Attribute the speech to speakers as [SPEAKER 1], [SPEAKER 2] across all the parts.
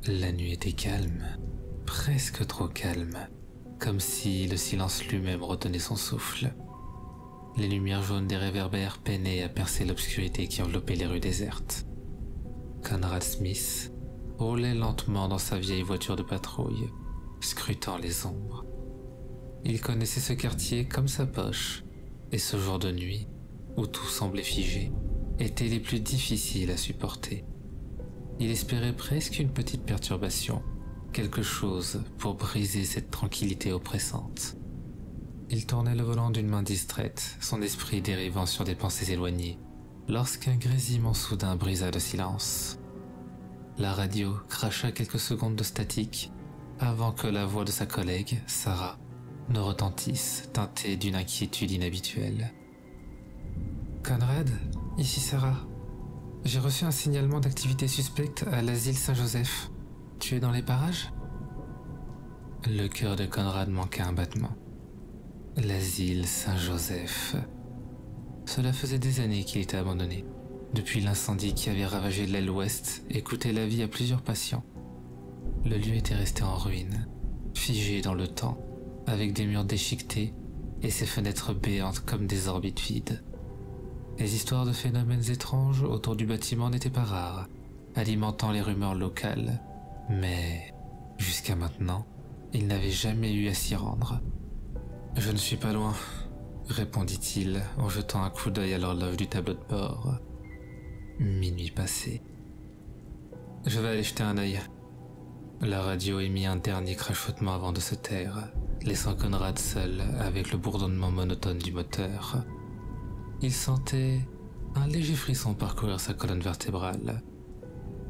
[SPEAKER 1] La nuit était calme, presque trop calme, comme si le silence lui-même retenait son souffle. Les lumières jaunes des réverbères peinaient à percer l'obscurité qui enveloppait les rues désertes. Conrad Smith roulait lentement dans sa vieille voiture de patrouille, scrutant les ombres. Il connaissait ce quartier comme sa poche, et ce jour de nuit, où tout semblait figé, était les plus difficiles à supporter. Il espérait presque une petite perturbation, quelque chose pour briser cette tranquillité oppressante. Il tournait le volant d'une main distraite, son esprit dérivant sur des pensées éloignées, lorsqu'un grésillement soudain brisa le silence. La radio cracha quelques secondes de statique avant que la voix de sa collègue, Sarah, ne retentisse, teintée d'une inquiétude inhabituelle. « Conrad, ici Sarah. J'ai reçu un signalement d'activité suspecte à l'asile Saint-Joseph. Tu es dans les parages ?» Le cœur de Conrad manqua un battement. L'asile Saint-Joseph. Cela faisait des années qu'il était abandonné, depuis l'incendie qui avait ravagé l'aile ouest et coûté la vie à plusieurs patients. Le lieu était resté en ruine, figé dans le temps, avec des murs déchiquetés et ses fenêtres béantes comme des orbites vides. Les histoires de phénomènes étranges autour du bâtiment n'étaient pas rares, alimentant les rumeurs locales, mais jusqu'à maintenant, il n'avait jamais eu à s'y rendre. « Je ne suis pas loin », répondit-il en jetant un coup d'œil à l'horloge du tableau de bord. Minuit passé. « Je vais aller jeter un œil. » La radio émit un dernier crachotement avant de se taire, laissant Conrad seul avec le bourdonnement monotone du moteur. Il sentait un léger frisson parcourir sa colonne vertébrale.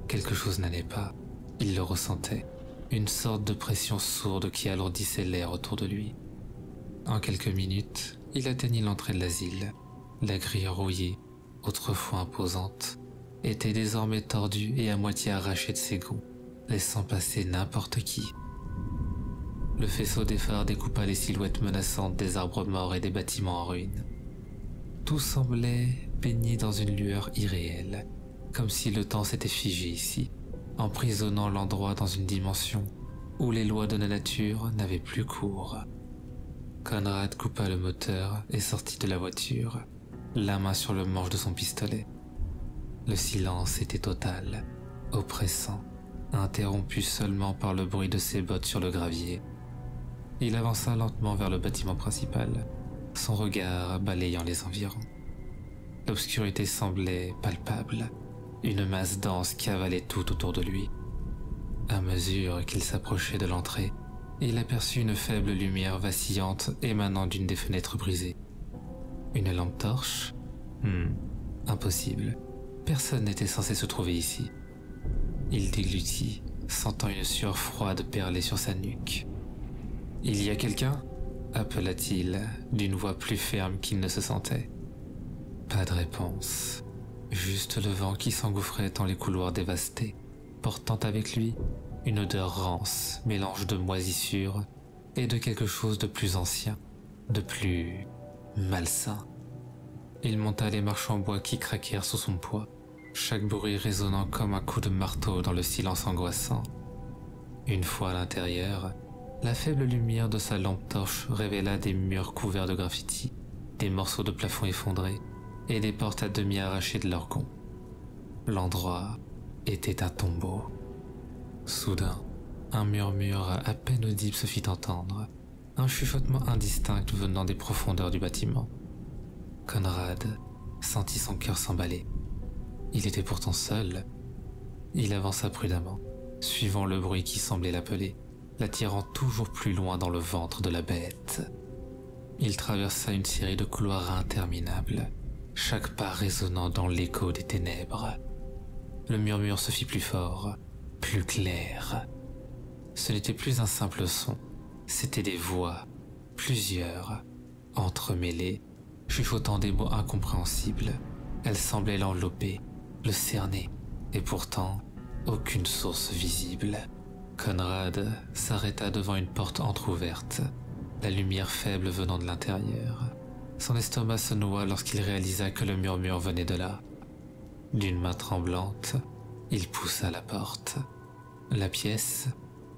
[SPEAKER 1] Quelque chose n'allait pas, il le ressentait, une sorte de pression sourde qui alourdissait l'air autour de lui. En quelques minutes, il atteignit l'entrée de l'asile. La grille rouillée, autrefois imposante, était désormais tordue et à moitié arrachée de ses gonds, laissant passer n'importe qui. Le faisceau des phares découpa les silhouettes menaçantes des arbres morts et des bâtiments en ruine. Tout semblait baigné dans une lueur irréelle, comme si le temps s'était figé ici, emprisonnant l'endroit dans une dimension où les lois de la nature n'avaient plus cours. Conrad coupa le moteur et sortit de la voiture, la main sur le manche de son pistolet. Le silence était total, oppressant, interrompu seulement par le bruit de ses bottes sur le gravier. Il avança lentement vers le bâtiment principal, son regard balayant les environs. L'obscurité semblait palpable, une masse dense qui avalait tout autour de lui. À mesure qu'il s'approchait de l'entrée, il aperçut une faible lumière vacillante émanant d'une des fenêtres brisées. Une lampe torche ? Impossible. Personne n'était censé se trouver ici. Il déglutit, sentant une sueur froide perler sur sa nuque. « Il y a quelqu'un » appela-t-il d'une voix plus ferme qu'il ne se sentait. Pas de réponse. Juste le vent qui s'engouffrait dans les couloirs dévastés, portant avec lui une odeur rance, mélange de moisissure et de quelque chose de plus ancien, de plus malsain. Il monta les marches en bois qui craquèrent sous son poids, chaque bruit résonnant comme un coup de marteau dans le silence angoissant. Une fois à l'intérieur, la faible lumière de sa lampe torche révéla des murs couverts de graffitis, des morceaux de plafond effondrés et des portes à demi arrachées de leurs gonds. L'endroit était un tombeau. Soudain, un murmure à peine audible se fit entendre, un chuchotement indistinct venant des profondeurs du bâtiment. Conrad sentit son cœur s'emballer. Il était pourtant seul. Il avança prudemment, suivant le bruit qui semblait l'appeler, l'attirant toujours plus loin dans le ventre de la bête. Il traversa une série de couloirs interminables, chaque pas résonnant dans l'écho des ténèbres. Le murmure se fit plus fort, plus clair. Ce n'était plus un simple son, c'étaient des voix, plusieurs, entremêlées, chuchotant des mots incompréhensibles. Elles semblaient l'envelopper, le cerner, et pourtant, aucune source visible. Conrad s'arrêta devant une porte entr'ouverte, la lumière faible venant de l'intérieur. Son estomac se noua lorsqu'il réalisa que le murmure venait de là. D'une main tremblante, il poussa la porte. La pièce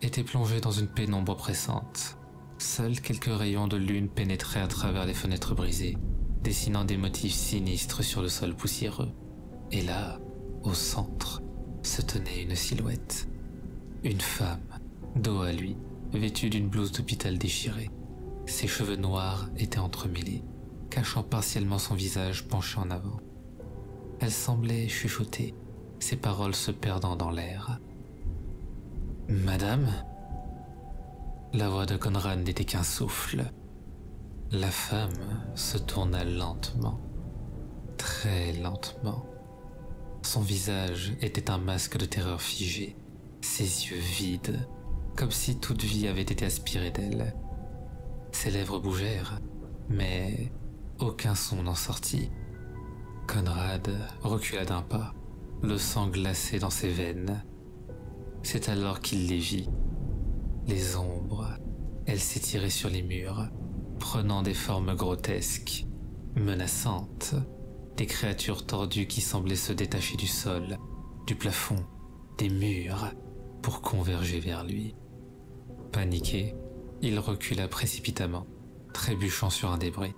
[SPEAKER 1] était plongée dans une pénombre oppressante. Seuls quelques rayons de lune pénétraient à travers les fenêtres brisées, dessinant des motifs sinistres sur le sol poussiéreux. Et là, au centre, se tenait une silhouette. Une femme, dos à lui, vêtue d'une blouse d'hôpital déchirée. Ses cheveux noirs étaient entremêlés, cachant partiellement son visage penché en avant. Elle semblait chuchoter, ses paroles se perdant dans l'air. « Madame ?» La voix de Conrad n'était qu'un souffle. La femme se tourna lentement, très lentement. Son visage était un masque de terreur figé, ses yeux vides, comme si toute vie avait été aspirée d'elle. Ses lèvres bougèrent, mais aucun son n'en sortit. Conrad recula d'un pas, le sang glacé dans ses veines. C'est alors qu'il les vit. Les ombres, elles s'étiraient sur les murs, prenant des formes grotesques, menaçantes, des créatures tordues qui semblaient se détacher du sol, du plafond, des murs, pour converger vers lui. Paniqué, il recula précipitamment, trébuchant sur un débris.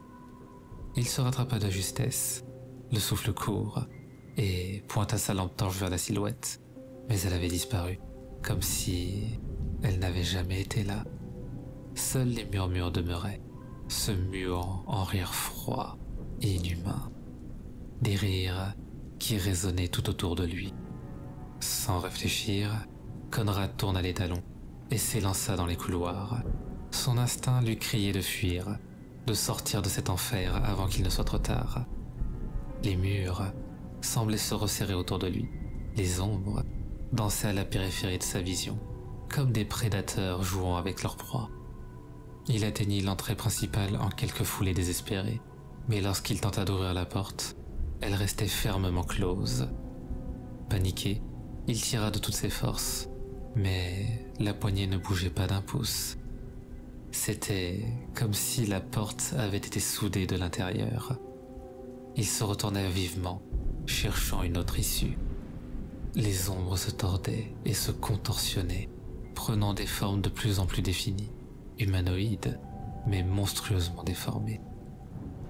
[SPEAKER 1] Il se rattrapa de justesse, le souffle court, et pointa sa lampe torche vers la silhouette, mais elle avait disparu, comme si elle n'avait jamais été là. Seuls les murmures demeuraient, se muant en rires froids et inhumains. Des rires qui résonnaient tout autour de lui. Sans réfléchir, Conrad tourna les talons et s'élança dans les couloirs. Son instinct lui criait de fuir, de sortir de cet enfer avant qu'il ne soit trop tard. Les murs semblaient se resserrer autour de lui. Les ombres dansaient à la périphérie de sa vision, comme des prédateurs jouant avec leur proie. Il atteignit l'entrée principale en quelques foulées désespérées, mais lorsqu'il tenta d'ouvrir la porte, elle restait fermement close. Paniqué, il tira de toutes ses forces, mais la poignée ne bougeait pas d'un pouce. C'était comme si la porte avait été soudée de l'intérieur. Il se retourna vivement, cherchant une autre issue. Les ombres se tordaient et se contorsionnaient, prenant des formes de plus en plus définies, humanoïdes, mais monstrueusement déformées.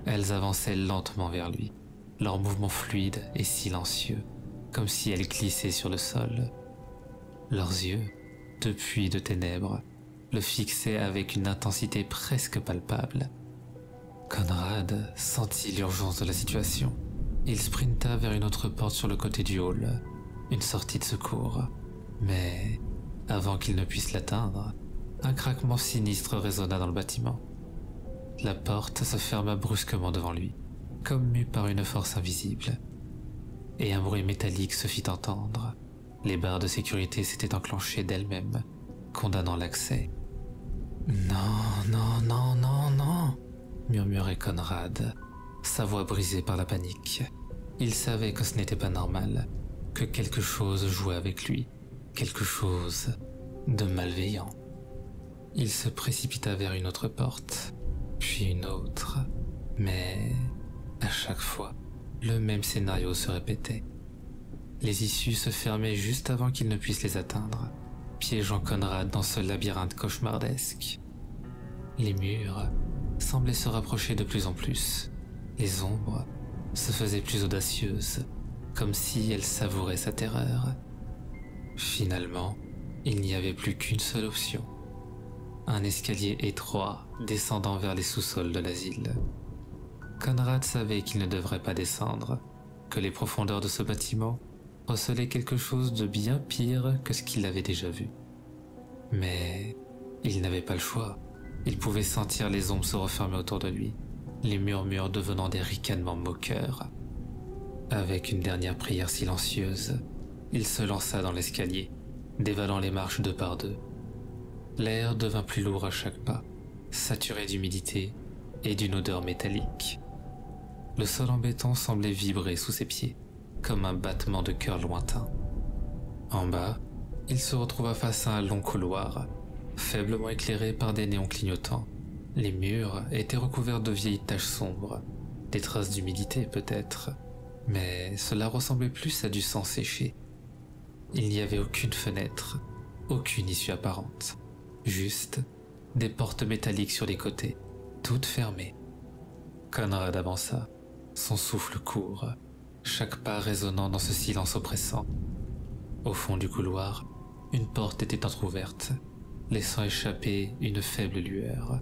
[SPEAKER 1] Elles avançaient lentement vers lui, leurs mouvements fluides et silencieux, comme si elles glissaient sur le sol. Leurs yeux, depuis de ténèbres, le fixaient avec une intensité presque palpable. Conrad sentit l'urgence de la situation. Il sprinta vers une autre porte sur le côté du hall, une sortie de secours. Mais avant qu'il ne puisse l'atteindre, un craquement sinistre résonna dans le bâtiment. La porte se ferma brusquement devant lui, comme mue par une force invisible. Et un bruit métallique se fit entendre. Les barres de sécurité s'étaient enclenchées d'elles-mêmes, condamnant l'accès. « Non, non, non, non, non !» murmurait Conrad, sa voix brisée par la panique. Il savait que ce n'était pas normal, que quelque chose jouait avec lui, quelque chose de malveillant. Il se précipita vers une autre porte, puis une autre, mais à chaque fois, le même scénario se répétait. Les issues se fermaient juste avant qu'il ne puisse les atteindre, piégeant Conrad dans ce labyrinthe cauchemardesque. Les murs semblaient se rapprocher de plus en plus. Les ombres se faisaient plus audacieuses, comme si elles savouraient sa terreur. Finalement, il n'y avait plus qu'une seule option. Un escalier étroit descendant vers les sous-sols de l'asile. Conrad savait qu'il ne devrait pas descendre, que les profondeurs de ce bâtiment recelaient quelque chose de bien pire que ce qu'il avait déjà vu. Mais il n'avait pas le choix. Il pouvait sentir les ombres se refermer autour de lui, les murmures devenant des ricanements moqueurs. Avec une dernière prière silencieuse, il se lança dans l'escalier, dévalant les marches deux par deux. L'air devint plus lourd à chaque pas, saturé d'humidité et d'une odeur métallique. Le sol en béton semblait vibrer sous ses pieds, comme un battement de cœur lointain. En bas, il se retrouva face à un long couloir, faiblement éclairé par des néons clignotants. Les murs étaient recouverts de vieilles taches sombres, des traces d'humidité peut-être, mais cela ressemblait plus à du sang séché. Il n'y avait aucune fenêtre, aucune issue apparente. Juste des portes métalliques sur les côtés, toutes fermées. Conrad avança, son souffle court, chaque pas résonnant dans ce silence oppressant. Au fond du couloir, une porte était entr'ouverte, laissant échapper une faible lueur.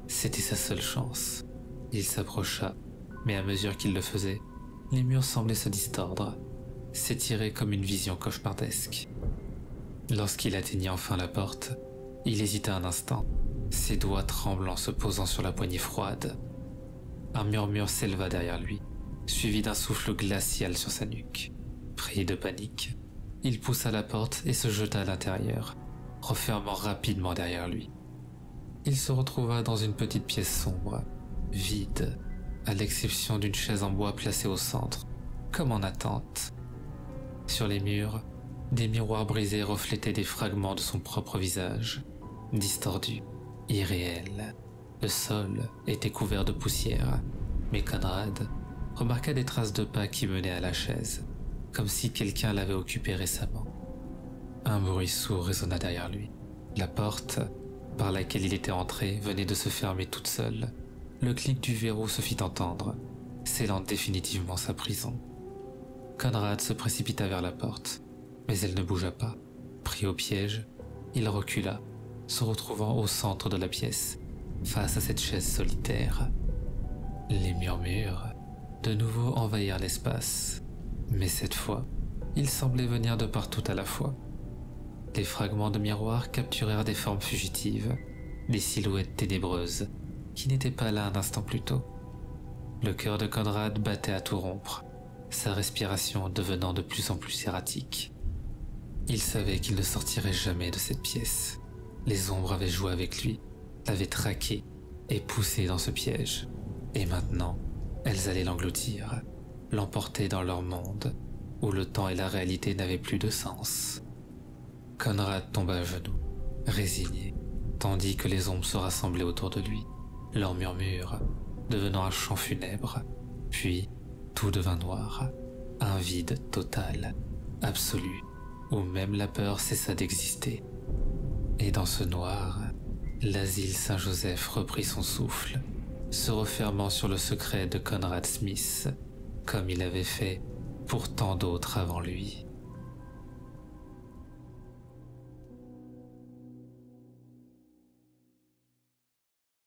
[SPEAKER 1] C'était sa seule chance. Il s'approcha, mais à mesure qu'il le faisait, les murs semblaient se distordre, s'étirer comme une vision cauchemardesque. Lorsqu'il atteignit enfin la porte, il hésita un instant, ses doigts tremblants se posant sur la poignée froide. Un murmure s'éleva derrière lui, suivi d'un souffle glacial sur sa nuque. Pris de panique, il poussa la porte et se jeta à l'intérieur, refermant rapidement derrière lui. Il se retrouva dans une petite pièce sombre, vide, à l'exception d'une chaise en bois placée au centre, comme en attente. Sur les murs, des miroirs brisés reflétaient des fragments de son propre visage, distordu, irréel. Le sol était couvert de poussière, mais Conrad remarqua des traces de pas qui menaient à la chaise, comme si quelqu'un l'avait occupée récemment. Un bruit sourd résonna derrière lui. La porte par laquelle il était entré venait de se fermer toute seule. Le clic du verrou se fit entendre, scellant définitivement sa prison. Conrad se précipita vers la porte, mais elle ne bougea pas. Pris au piège, il recula, se retrouvant au centre de la pièce, face à cette chaise solitaire. Les murmures, de nouveau, envahirent l'espace, mais cette fois, ils semblaient venir de partout à la fois. Des fragments de miroirs capturèrent des formes fugitives, des silhouettes ténébreuses, qui n'étaient pas là un instant plus tôt. Le cœur de Conrad battait à tout rompre, sa respiration devenant de plus en plus erratique. Il savait qu'il ne sortirait jamais de cette pièce. Les ombres avaient joué avec lui, l'avaient traqué et poussé dans ce piège. Et maintenant, elles allaient l'engloutir, l'emporter dans leur monde, où le temps et la réalité n'avaient plus de sens. Conrad tomba à genoux, résigné, tandis que les ombres se rassemblaient autour de lui, leurs murmures devenant un chant funèbre. Puis, tout devint noir, un vide total, absolu, où même la peur cessa d'exister. Et dans ce noir, l'asile Saint-Joseph reprit son souffle, se refermant sur le secret de Conrad Smith, comme il avait fait pour tant d'autres avant lui.